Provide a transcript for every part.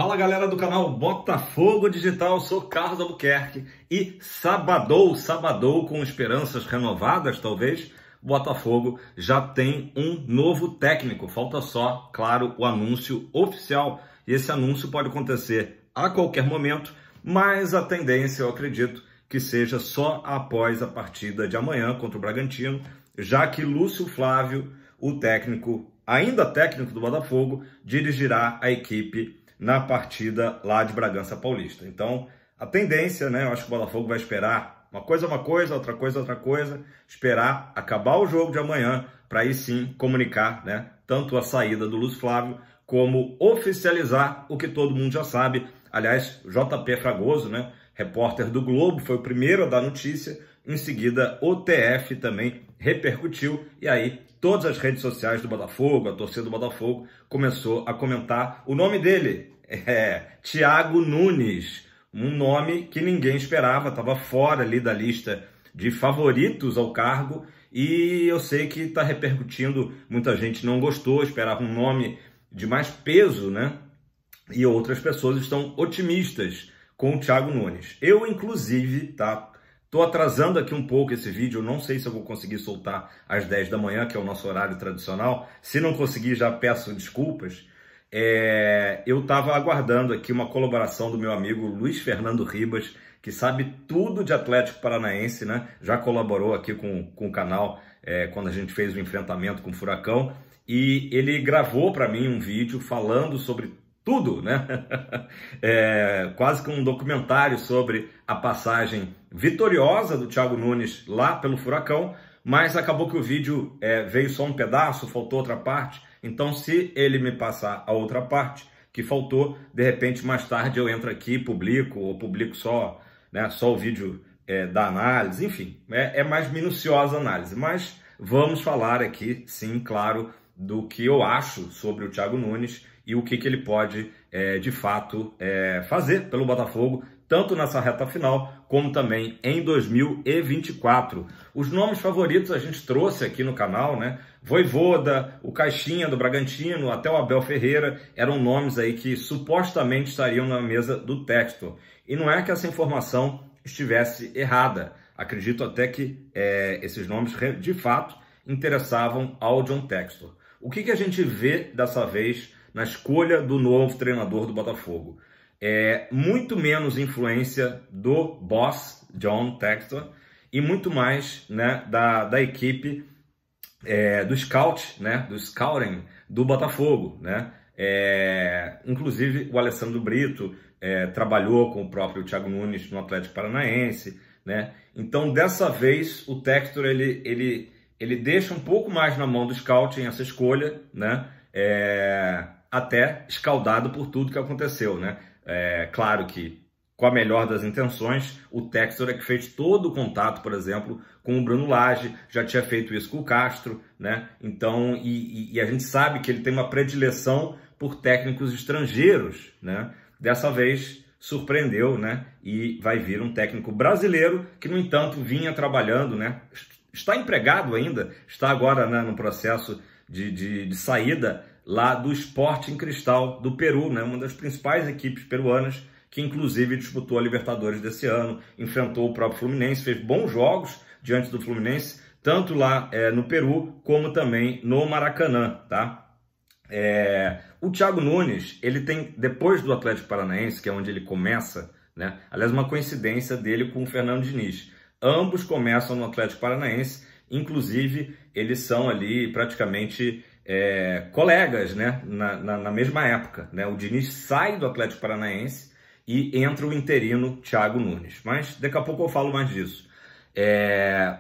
Fala galera do canal Botafogo Digital, sou Carlos Albuquerque e sabadou com esperanças renovadas talvez, Botafogo já tem um novo técnico, falta só, claro, o anúncio oficial e esse anúncio pode acontecer a qualquer momento, mas a tendência eu acredito que seja só após a partida de amanhã contra o Bragantino, já que Lúcio Flávio, o técnico, ainda técnico do Botafogo, dirigirá a equipe na partida lá de Bragança Paulista. Então, a tendência, né, eu acho que o Botafogo vai esperar uma coisa, outra coisa, esperar acabar o jogo de amanhã para aí sim comunicar, né, tanto a saída do Lúcio Flávio como oficializar o que todo mundo já sabe. Aliás, JP Fragoso, né, repórter do Globo, foi o primeiro a dar notícia, em seguida o TF também repercutiu e aí todas as redes sociais do Botafogo, a torcida do Botafogo, começou a comentar o nome dele, Thiago Nunes, um nome que ninguém esperava, estava fora ali da lista de favoritos ao cargo e eu sei que está repercutindo, muita gente não gostou, esperava um nome de mais peso, né? E outras pessoas estão otimistas com o Thiago Nunes. Eu, inclusive, tô atrasando aqui um pouco esse vídeo, não sei se eu vou conseguir soltar às 10 da manhã, que é o nosso horário tradicional. Se não conseguir, já peço desculpas. Eu estava aguardando aqui uma colaboração do meu amigo Luiz Fernando Ribas, que sabe tudo de Atlético Paranaense, né? Já colaborou aqui com o canal quando a gente fez o enfrentamento com o Furacão. E ele gravou para mim um vídeo falando sobre tudo, né? Quase que um documentário sobre a passagem vitoriosa do Thiago Nunes lá pelo Furacão, mas acabou que o vídeo veio só um pedaço, faltou outra parte. Então, se ele me passar a outra parte que faltou, de repente mais tarde eu entro aqui, publico só, né, só o vídeo da análise, enfim, é mais minuciosa a análise. Mas vamos falar aqui, sim, claro, do que eu acho sobre o Thiago Nunes e o que ele pode, de fato, fazer pelo Botafogo, tanto nessa reta final, como também em 2024. Os nomes favoritos a gente trouxe aqui no canal, né? Vojvoda, o Caixinha do Bragantino, até o Abel Ferreira, eram nomes aí que supostamente estariam na mesa do Textor. E não é que essa informação estivesse errada. Acredito até que esses nomes, de fato, interessavam ao John Textor. O que a gente vê dessa vez na escolha do novo treinador do Botafogo? Muito menos influência do boss, John Textor, e muito mais, né, da equipe, do scout, né, do scouting do Botafogo, né? Inclusive o Alessandro Brito trabalhou com o próprio Thiago Nunes no Atlético Paranaense, né? Então dessa vez o Textor ele deixa um pouco mais na mão do scouting essa escolha, né? Até escaldado por tudo que aconteceu, né? Claro que, com a melhor das intenções, o Textor é que fez todo o contato, por exemplo, com o Bruno Lage, já tinha feito isso com o Castro, né? Então, e a gente sabe que ele tem uma predileção por técnicos estrangeiros, né? Dessa vez surpreendeu, né? E vai vir um técnico brasileiro que, no entanto, vinha trabalhando, né? Está empregado ainda, está agora, né, no processo de saída lá do Sporting Cristal do Peru, né, uma das principais equipes peruanas, que inclusive disputou a Libertadores desse ano, enfrentou o próprio Fluminense, fez bons jogos diante do Fluminense, tanto lá no Peru, como também no Maracanã, tá? O Thiago Nunes, ele tem, depois do Atlético Paranaense, que é onde ele começa, né, aliás, uma coincidência dele com o Fernando Diniz, ambos começam no Atlético Paranaense, inclusive eles são ali praticamente colegas, né, na mesma época, né? O Diniz sai do Atlético Paranaense e entra o interino Thiago Nunes, mas daqui a pouco eu falo mais disso.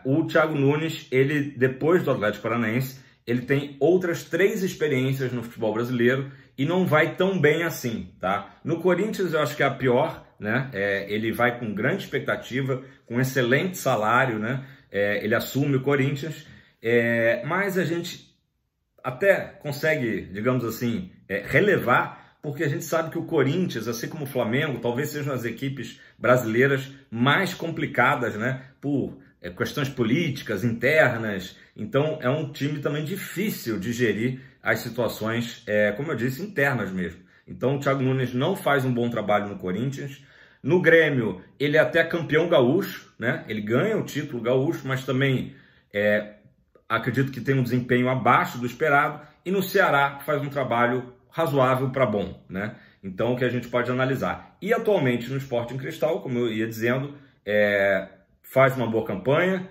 O Thiago Nunes, ele depois do Atlético Paranaense, ele tem outras 3 experiências no futebol brasileiro e não vai tão bem assim, tá? No Corinthians eu acho que é a pior, né? Ele vai com grande expectativa, com excelente salário, né? Ele assume o Corinthians, mas a gente até consegue, digamos assim, relevar, porque a gente sabe que o Corinthians, assim como o Flamengo, talvez sejam as equipes brasileiras mais complicadas, né? Por questões políticas, internas. Então é um time também difícil de gerir as situações, como eu disse, internas mesmo. Então o Thiago Nunes não faz um bom trabalho no Corinthians. No Grêmio, ele é até campeão gaúcho, né? Ele ganha o título gaúcho, mas também acredito que tem um desempenho abaixo do esperado. E no Ceará faz um trabalho razoável para bom, né? Então, o que a gente pode analisar. E atualmente no Sporting Cristal, como eu ia dizendo, faz uma boa campanha.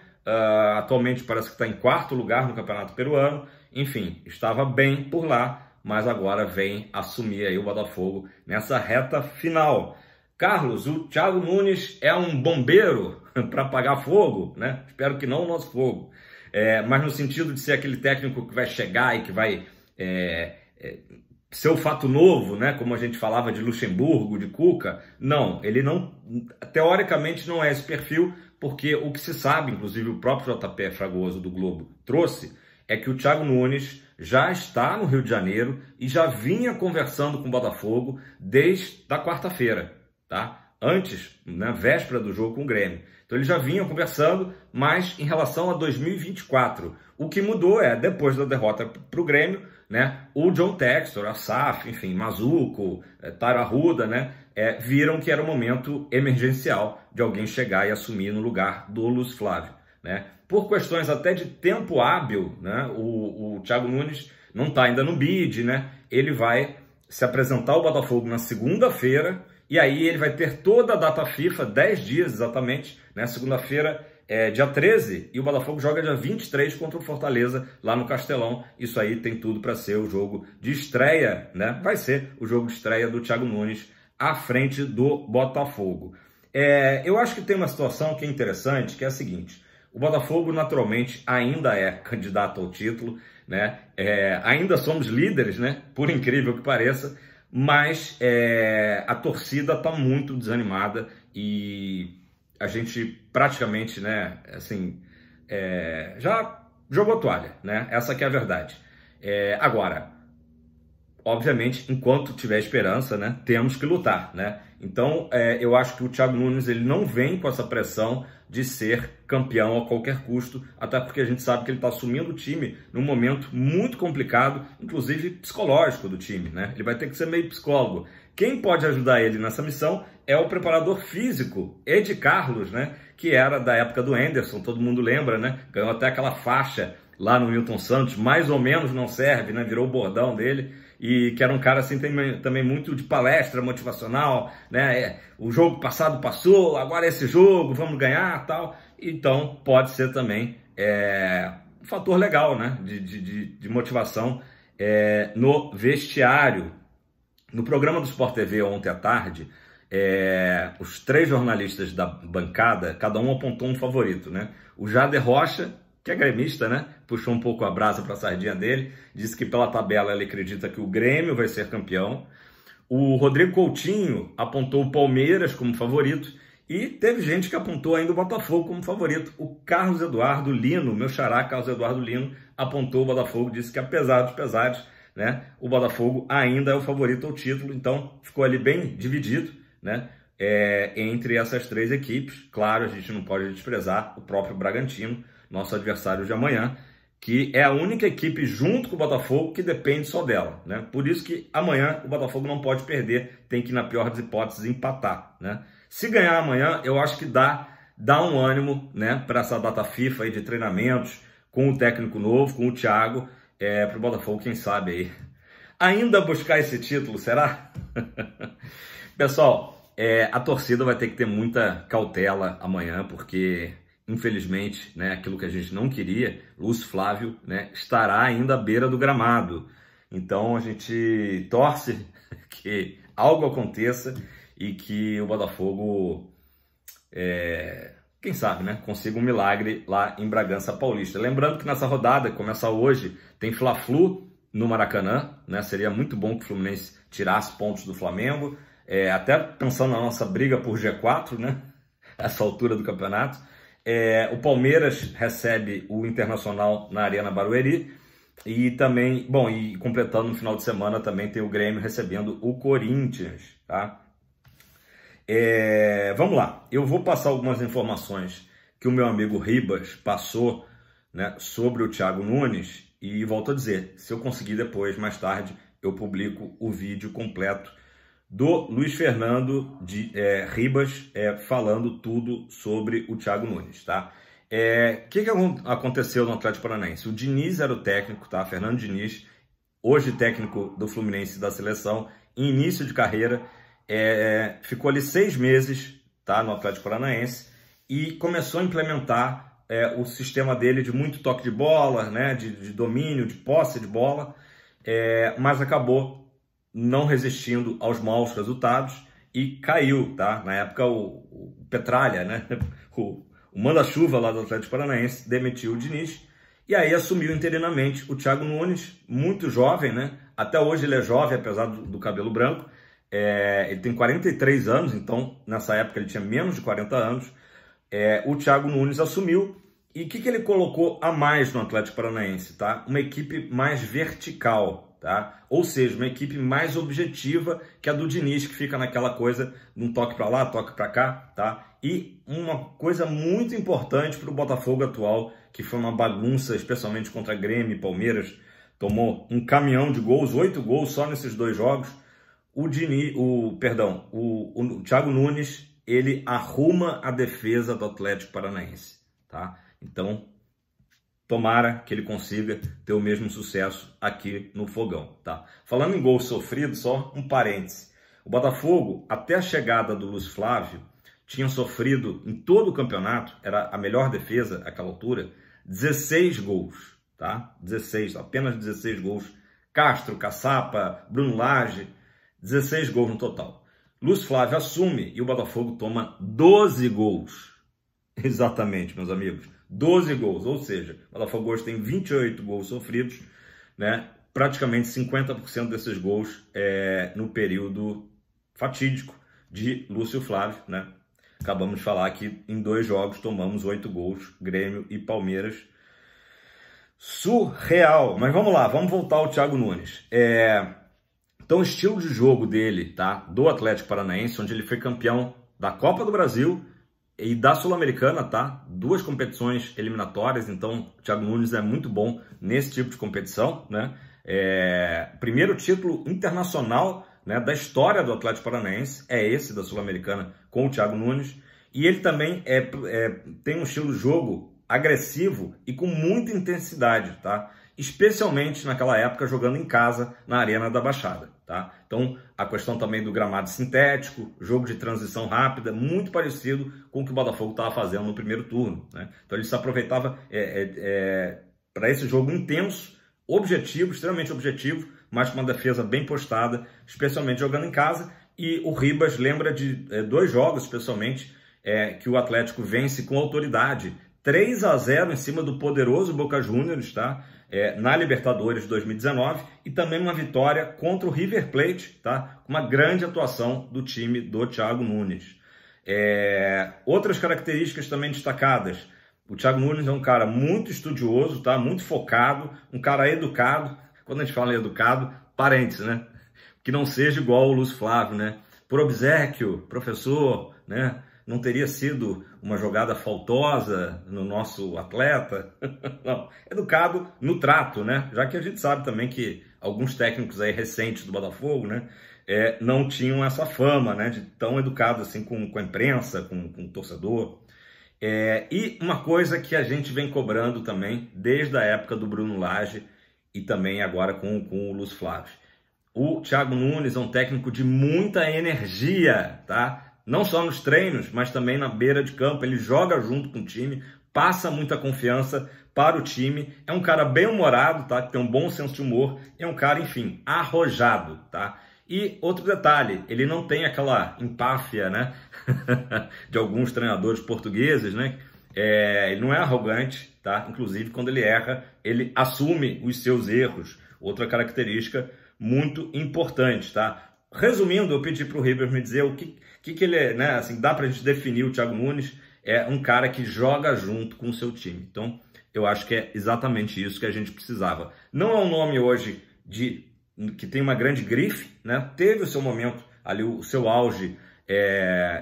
Atualmente parece que está em 4º lugar no Campeonato Peruano. Enfim, estava bem por lá, mas agora vem assumir aí o Botafogo nessa reta final. Carlos, o Thiago Nunes é um bombeiro para apagar fogo, né? Espero que não o nosso fogo. Mas no sentido de ser aquele técnico que vai chegar e que vai ser o fato novo, né? Como a gente falava de Luxemburgo, de Cuca. Não, ele não, teoricamente não é esse perfil, porque o que se sabe, inclusive o próprio JP Fragoso do Globo trouxe, é que o Thiago Nunes já está no Rio de Janeiro e já vinha conversando com o Botafogo desde a quarta-feira, tá? Antes, na véspera do jogo com o Grêmio. Então ele já vinha conversando, mas em relação a 2024, o que mudou depois da derrota para o Grêmio, né? O John Textor, a SAF, enfim, Mazuco, Tairo Arruda, né? Viram que era o momento emergencial de alguém chegar e assumir no lugar do Lúcio Flávio, né? Por questões até de tempo hábil, né? O Thiago Nunes não está ainda no bid, né? Ele vai se apresentar ao Botafogo na segunda-feira e aí ele vai ter toda a data FIFA, 10 dias exatamente, né? Segunda-feira dia 13 e o Botafogo joga dia 23 contra o Fortaleza lá no Castelão. Isso aí tem tudo para ser o jogo de estreia, né? Vai ser o jogo de estreia do Thiago Nunes à frente do Botafogo. Eu acho que tem uma situação que é interessante, que é a seguinte: o Botafogo naturalmente ainda é candidato ao título, né? Ainda somos líderes, né? Por incrível que pareça, mas a torcida está muito desanimada e a gente praticamente, né, assim, já jogou toalha, né? Essa que é a verdade. Agora, obviamente, enquanto tiver esperança, né, temos que lutar, né? Então, eu acho que o Thiago Nunes ele não vem com essa pressão de ser campeão a qualquer custo, até porque a gente sabe que ele está assumindo o time num momento muito complicado, inclusive psicológico do time, né? Ele vai ter que ser meio psicólogo. Quem pode ajudar ele nessa missão é o preparador físico, Ed Carlos, né? Que era da época do Anderson, todo mundo lembra, né? Ganhou até aquela faixa lá no Newton Santos, mais ou menos não serve, né? Virou o bordão dele. E que era um cara assim também muito de palestra motivacional, né? O jogo passado passou, agora é esse jogo, vamos ganhar, tal. Então pode ser também um fator legal, né? De motivação no vestiário. No programa do Sport TV ontem à tarde, os 3 jornalistas da bancada, cada um apontou um favorito, né? O Jader Rocha, que é gremista, né? Puxou um pouco a brasa para a sardinha dele, disse que pela tabela ele acredita que o Grêmio vai ser campeão. O Rodrigo Coutinho apontou o Palmeiras como favorito e teve gente que apontou ainda o Botafogo como favorito. O Carlos Eduardo Lino, meu xará Carlos Eduardo Lino, apontou o Botafogo, disse que apesar dos pesares, né, o Botafogo ainda é o favorito ao título, então ficou ali bem dividido, né? Entre essas 3 equipes. Claro, a gente não pode desprezar o próprio Bragantino, nosso adversário de amanhã, que é a única equipe junto com o Botafogo que depende só dela, né? Por isso que amanhã o Botafogo não pode perder, tem que, na pior das hipóteses, empatar, né? Se ganhar amanhã, eu acho que dá um ânimo, né, para essa data FIFA aí de treinamentos, com o técnico novo, com o Thiago, para o Botafogo, quem sabe aí ainda buscar esse título, será? Pessoal, a torcida vai ter que ter muita cautela amanhã, porque infelizmente, né, aquilo que a gente não queria, Lúcio Flávio, né, estará ainda à beira do gramado. Então a gente torce que algo aconteça e que o Botafogo, quem sabe, né, consiga um milagre lá em Bragança Paulista. Lembrando que nessa rodada, que começa hoje, tem Fla-Flu no Maracanã, né? Seria muito bom que o Fluminense tirasse pontos do Flamengo, até pensando na nossa briga por G4, né, essa altura do campeonato. O Palmeiras recebe o Internacional na Arena Barueri e também, bom, e completando no final de semana também tem o Grêmio recebendo o Corinthians, tá? Vamos lá, eu vou passar algumas informações que o meu amigo Ribas passou, né, sobre o Thiago Nunes e volto a dizer, se eu conseguir depois, mais tarde, eu publico o vídeo completo do Luiz Fernando Ribas falando tudo sobre o Thiago Nunes, tá? Que aconteceu no Atlético Paranaense? O Diniz era o técnico, tá? Fernando Diniz, hoje técnico do Fluminense da seleção, em início de carreira, ficou ali 6 meses, tá, no Atlético Paranaense e começou a implementar o sistema dele de muito toque de bola, né, de domínio, de posse de bola, mas acabou não resistindo aos maus resultados e caiu, tá? Na época o Petralha, né, o manda-chuva lá do Atlético Paranaense, demitiu o Diniz e aí assumiu interinamente o Thiago Nunes, muito jovem, né? Até hoje ele é jovem, apesar do cabelo branco. Ele tem 43 anos, então nessa época ele tinha menos de 40 anos. O Thiago Nunes assumiu e o que ele colocou a mais no Atlético Paranaense, tá? Uma equipe mais vertical, tá? Ou seja, uma equipe mais objetiva que a do Diniz, que fica naquela coisa de um toque para lá, toque para cá, tá? E uma coisa muito importante para o Botafogo atual, que foi uma bagunça, especialmente contra Grêmio e Palmeiras, tomou um caminhão de gols, 8 gols só nesses 2 jogos. O Thiago Nunes, ele arruma a defesa do Atlético Paranaense, tá? Então, tomara que ele consiga ter o mesmo sucesso aqui no Fogão, tá? Falando em gol sofrido, só um parêntese. O Botafogo, até a chegada do Luiz Flávio, tinha sofrido em todo o campeonato, era a melhor defesa àquela altura, 16 gols, tá? 16, apenas 16 gols. Castro, Caçapa, Bruno Lage, 16 gols no total. Luiz Flávio assume e o Botafogo toma 12 gols. Exatamente, meus amigos. 12 gols, ou seja, o Botafogo hoje tem 28 gols sofridos, né? Praticamente 50% desses gols no período fatídico de Lúcio Flávio, né? Acabamos de falar que em 2 jogos tomamos 8 gols, Grêmio e Palmeiras. Surreal! Mas vamos lá, vamos voltar ao Thiago Nunes. Então o estilo de jogo dele, tá? Do Atlético Paranaense, onde ele foi campeão da Copa do Brasil e da Sul-Americana, tá? 2 competições eliminatórias, então o Thiago Nunes é muito bom nesse tipo de competição, né? Primeiro título internacional, né, da história do Atlético Paranaense é esse da Sul-Americana com o Thiago Nunes, e ele também tem um estilo de jogo agressivo e com muita intensidade, tá? Especialmente naquela época jogando em casa na Arena da Baixada, tá? Então a questão também do gramado sintético, jogo de transição rápida, muito parecido com o que o Botafogo estava fazendo no primeiro turno, né? Então ele se aproveitava para esse jogo intenso, objetivo, extremamente objetivo, mas com uma defesa bem postada, especialmente jogando em casa. E o Ribas lembra de 2 jogos, especialmente, que o Atlético vence com autoridade, 3-0 em cima do poderoso Boca Juniors, tá? Na Libertadores 2019, e também uma vitória contra o River Plate, tá? Uma grande atuação do time do Thiago Nunes. Outras características também destacadas: o Thiago Nunes é um cara muito estudioso, tá? Muito focado, um cara educado. Quando a gente fala em educado, parênteses, né? Que não seja igual o Luiz Flávio, né? Por obséquio, professor, né? Não teria sido uma jogada faltosa no nosso atleta. Não, educado no trato, né? Já que a gente sabe também que alguns técnicos aí recentes do Botafogo, né, não tinham essa fama, né, de tão educado assim com a imprensa, com o torcedor. E uma coisa que a gente vem cobrando também desde a época do Bruno Lage e também agora com o Luiz Flávio. O Thiago Nunes é um técnico de muita energia, tá? Não só nos treinos, mas também na beira de campo. Ele joga junto com o time, passa muita confiança para o time. É um cara bem-humorado, tá? Que tem um bom senso de humor. É um cara, enfim, arrojado, tá? E outro detalhe, ele não tem aquela empáfia, né? de alguns treinadores portugueses, né? Ele não é arrogante, tá? Inclusive, quando ele erra, ele assume os seus erros. Outra característica muito importante, tá? Resumindo, eu pedi para o Ribas me dizer o que ele é, né? Assim, dá para a gente definir o Thiago Nunes. É um cara que joga junto com o seu time. Então, eu acho que é exatamente isso que a gente precisava. Não é um nome hoje que tem uma grande grife, né? Teve o seu momento ali, o seu auge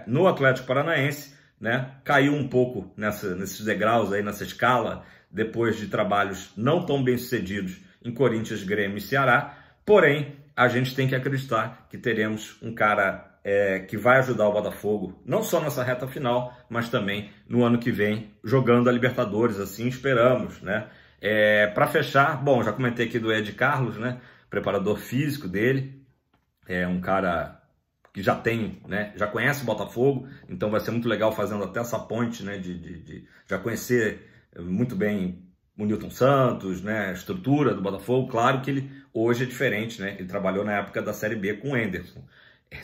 no Atlético Paranaense, né? Caiu um pouco nesses degraus aí, nessa escala, depois de trabalhos não tão bem sucedidos em Corinthians, Grêmio e Ceará. Porém, a gente tem que acreditar que teremos um cara que vai ajudar o Botafogo, não só nessa reta final, mas também no ano que vem, jogando a Libertadores, assim esperamos, né? Para fechar, bom, já comentei aqui do Ed Carlos, né? Preparador físico dele, é um cara que já tem, né? Já conhece o Botafogo, então vai ser muito legal fazendo até essa ponte, né? De já conhecer muito bem o Nilton Santos, né? A estrutura do Botafogo. Claro que ele hoje é diferente, né? Ele trabalhou na época da Série B com o Henderson.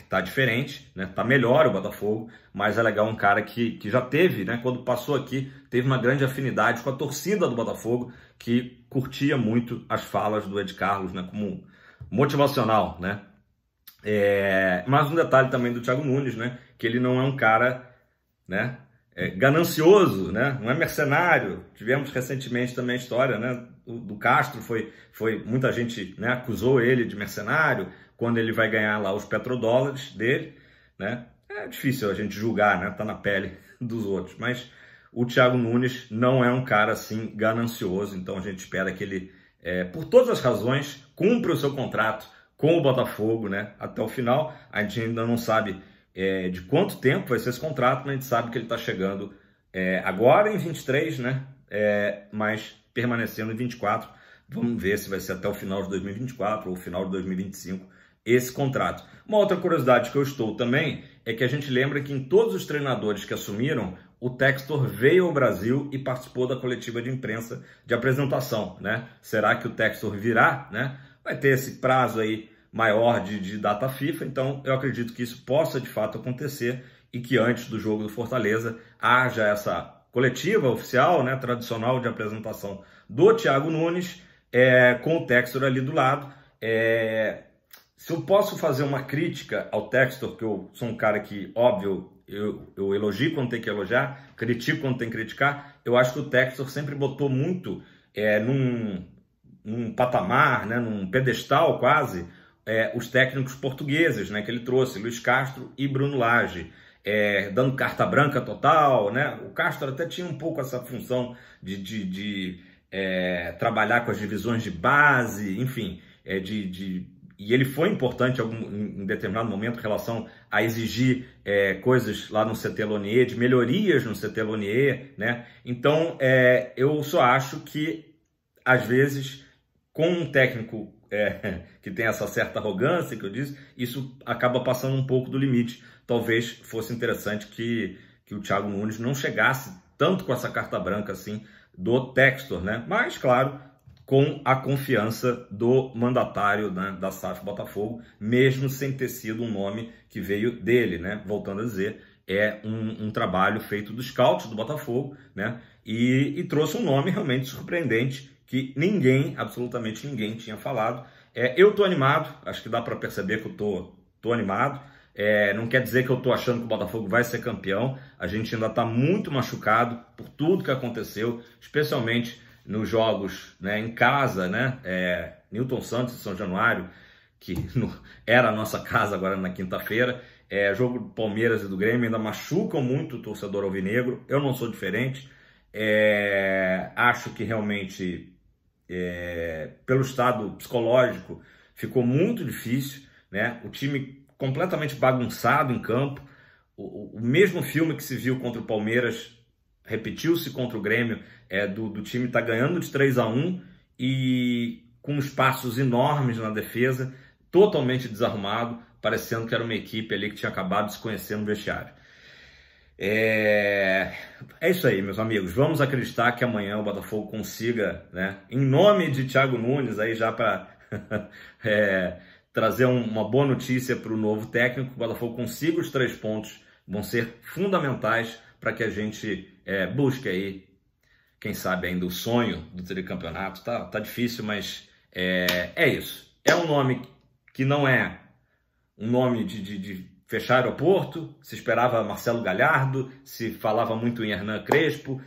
Tá diferente, né? Tá melhor o Botafogo, mas é legal um cara que já teve, né? Quando passou aqui, teve uma grande afinidade com a torcida do Botafogo, que curtia muito as falas do Ed Carlos, né? Como motivacional, né? Mas um detalhe também do Thiago Nunes, né? Que ele não é um cara, né? Ganancioso, né? Não é mercenário. Tivemos recentemente também a história, né? Do Castro, muita gente, né? Acusou ele de mercenário quando ele vai ganhar lá os petrodólares dele, né? É difícil a gente julgar, né? Tá na pele dos outros, mas o Thiago Nunes não é um cara assim ganancioso, então a gente espera que ele, por todas as razões, cumpra o seu contrato com o Botafogo, né? Até o final. A gente ainda não sabe de quanto tempo vai ser esse contrato, mas a gente sabe que ele está chegando agora em 23, né? Mas permanecendo em 24. Vamos ver se vai ser até o final de 2024 ou o final de 2025 esse contrato. Uma outra curiosidade que eu estou também é que a gente lembra que em todos os treinadores que assumiram, o Textor veio ao Brasil e participou da coletiva de imprensa de apresentação, né? Será que o Textor virá, né? Vai ter esse prazo aí maior de data FIFA, então eu acredito que isso possa de fato acontecer e que antes do jogo do Fortaleza haja essa coletiva oficial, né, tradicional de apresentação do Thiago Nunes, com o Textor ali do lado. Se eu posso fazer uma crítica ao Textor, que eu sou um cara que, óbvio, eu elogio quando tem que elogiar, critico quando tem que criticar, eu acho que o Textor sempre botou muito num patamar, né, num pedestal quase, os técnicos portugueses, né, que ele trouxe, Luiz Castro e Bruno Lage, dando carta branca total, né? O Castro até tinha um pouco essa função de trabalhar com as divisões de base, enfim, e ele foi importante em determinado momento em relação a exigir coisas lá no CT Lonier, de melhorias no CT Lonier, né? Então, eu só acho que, às vezes, com um técnico que tem essa certa arrogância que eu disse, isso acaba passando um pouco do limite. Talvez fosse interessante que o Thiago Nunes não chegasse tanto com essa carta branca assim do Textor, né? Mas, claro, com a confiança do mandatário, né, da SAF Botafogo, mesmo sem ter sido um nome que veio dele, né? Voltando a dizer, um trabalho feito dos scouts do Botafogo, né? E trouxe um nome realmente surpreendente que absolutamente ninguém tinha falado. Eu tô animado, acho que dá para perceber que eu tô animado. Não quer dizer que eu tô achando que o Botafogo vai ser campeão. A gente ainda está muito machucado por tudo que aconteceu, especialmente nos jogos, né, em casa, né? Nilton Santos e São Januário, que era a nossa casa agora na quinta-feira. Jogo do Palmeiras e do Grêmio ainda machucam muito o torcedor alvinegro. Eu não sou diferente. Acho que realmente, pelo estado psicológico, ficou muito difícil, né? O time completamente bagunçado em campo. O mesmo filme que se viu contra o Palmeiras repetiu-se contra o Grêmio, do time estar ganhando de 3-1 e com espaços enormes na defesa, totalmente desarrumado, parecendo que era uma equipe ali que tinha acabado de se conhecer no vestiário. É isso aí, meus amigos. Vamos acreditar que amanhã o Botafogo consiga, né, em nome de Thiago Nunes, aí já para trazer uma boa notícia para o novo técnico, o Botafogo consiga os 3 pontos, vão ser fundamentais para que a gente busque aí, quem sabe ainda o sonho do tricampeonato. Tá difícil, mas é isso. É um nome que não é um nome de fechar aeroporto. Se esperava Marcelo Galhardo, se falava muito em Hernan Crespo,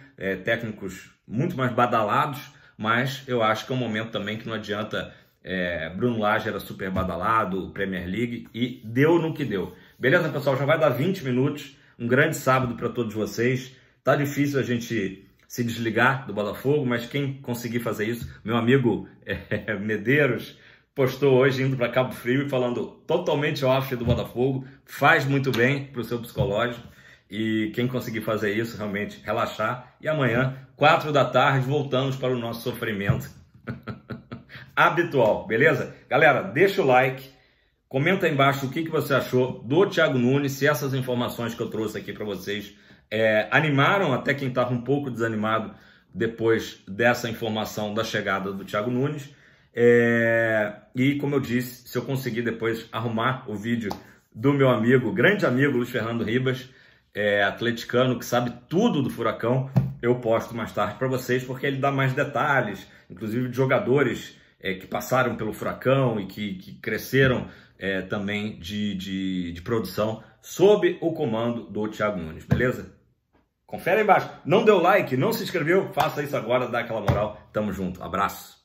técnicos muito mais badalados, mas eu acho que é um momento também que não adianta. Bruno Lage era super badalado, Premier League, e deu no que deu. Beleza, pessoal? Já vai dar 20 minutos. Um grande sábado para todos vocês. Tá difícil a gente se desligar do Botafogo, mas quem conseguir fazer isso, meu amigo Medeiros, postou hoje indo para Cabo Frio e falando totalmente off do Botafogo, faz muito bem para o seu psicológico e quem conseguir fazer isso, realmente relaxar. E amanhã, 4 da tarde, voltamos para o nosso sofrimento habitual, beleza? Galera, deixa o like, comenta aí embaixo o que você achou do Thiago Nunes, se essas informações que eu trouxe aqui para vocês animaram até quem estava um pouco desanimado depois dessa informação da chegada do Thiago Nunes. E como eu disse, se eu conseguir depois arrumar o vídeo do meu amigo, grande amigo Luiz Fernando Ribas, atleticano que sabe tudo do Furacão, eu posto mais tarde para vocês, porque ele dá mais detalhes, inclusive de jogadores que passaram pelo Furacão e que cresceram também de produção sob o comando do Thiago Nunes, beleza? Confere aí embaixo. Não deu like, não se inscreveu? Faça isso agora, dá aquela moral. Tamo junto. Abraço.